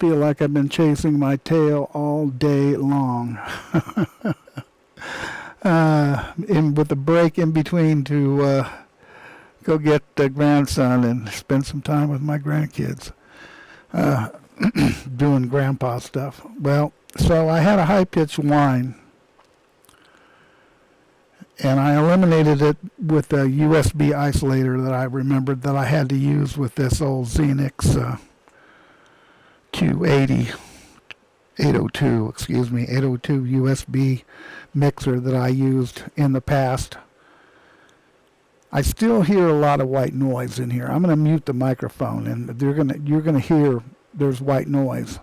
feel like I've been chasing my tail all day long. With a break in between to go get the grandson and spend some time with my grandkids, doing grandpa stuff. Well, so I had a high-pitched whine, and I eliminated it with a USB isolator that I remembered that I had to use with this old Xenix Q80, 802 USB mixer that I used in the past. I still hear a lot of white noise in here. I'm going to mute the microphone, and you're going to hear there's white noise.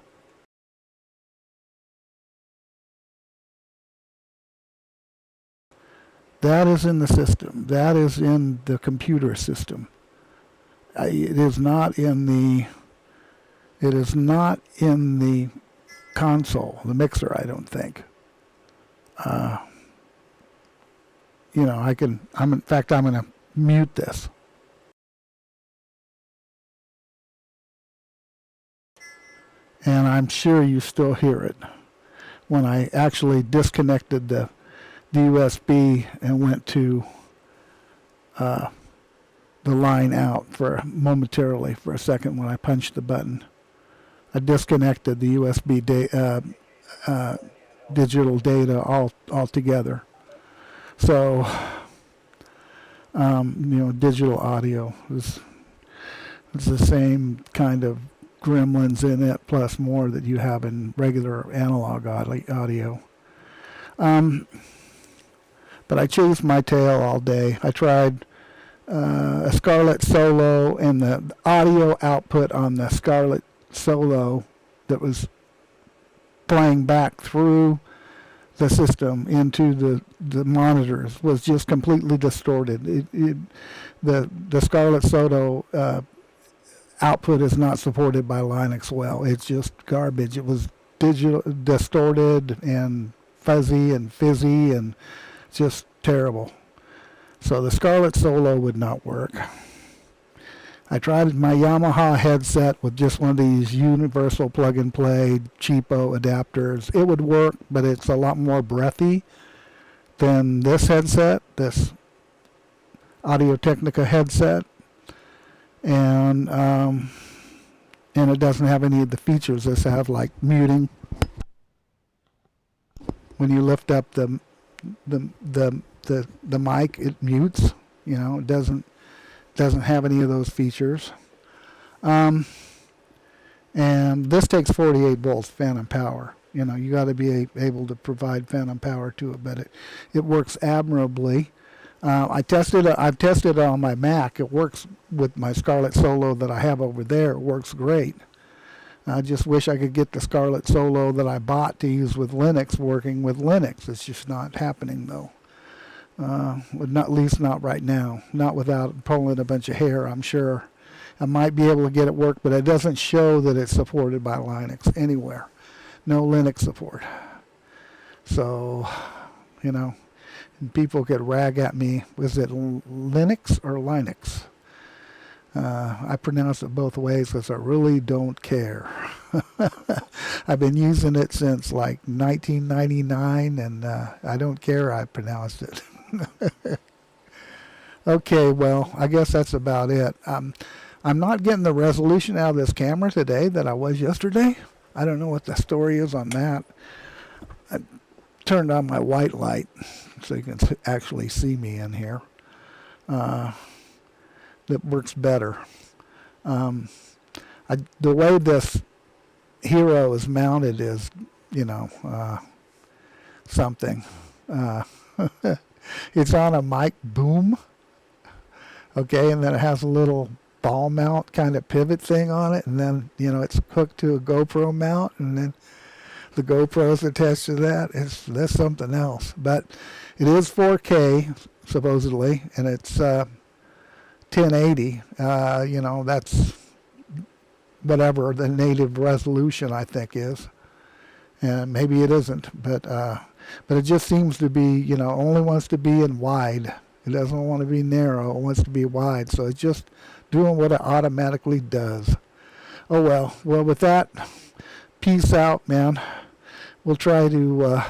That is in the system. That is in the computer system. It is not in the console, the mixer, I don't think. You know, in fact, I'm going to mute this. And I'm sure you still hear it. When I actually disconnected the USB and went to the line out momentarily for a second when I punched the button. I disconnected the USB digital data altogether. So, digital audio is the same kind of gremlins in it, plus more that you have in regular analog audio. But I chased my tail all day. I tried a Scarlett Solo, and the audio output on the Scarlett Solo that was playing back through the system into the monitors was just completely distorted. The Scarlett Solo output is not supported by Linux well. It's just garbage. It was distorted and fuzzy and fizzy and just terrible. So the Scarlett Solo would not work. I tried my Yamaha headset with just one of these universal plug-and-play cheapo adapters. It would work, but it's a lot more breathy than this headset, this Audio-Technica headset. And it doesn't have any of the features this have, like muting. When you lift up the mic, it mutes. You know, it doesn't have any of those features. And this takes 48 volts phantom power. You know, you got to be able to provide phantom power to it, but it works admirably. I've tested it on my Mac. It works with my Scarlett Solo that I have over there. It works great. I just wish I could get the Scarlett Solo that I bought to use with Linux working with Linux. It's just not happening, though. At least not right now. Not without pulling a bunch of hair, I'm sure. I might be able to get it work, but it doesn't show that it's supported by Linux anywhere. No Linux support. So, you know, people could rag at me. Was it Linux or Linux? I pronounce it both ways because I really don't care. I've been using it since like 1999, and I don't care. I pronounced it. Okay, well, I guess that's about it. I'm not getting the resolution out of this camera today that I was yesterday. I don't know what the story is on that. I turned on my white light so you can actually see me in here. That works better. The way this Hero is mounted is, you know, something. It's on a mic boom, okay, and then it has a little ball mount kind of pivot thing on it, and then, you know, it's hooked to a GoPro mount, and then the GoPro's attached to that. That's something else. But it is 4K, supposedly, and it's 1080. You know, that's whatever the native resolution, I think, is. And maybe it isn't, but it just seems to be, you know, only wants to be in wide. It doesn't want to be narrow. It wants to be wide. So it's just doing what it automatically does. Oh, well. Well, with that, Peace out, man. We'll try to,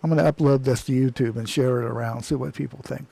I'm going to upload this to YouTube and share it around, see what people think.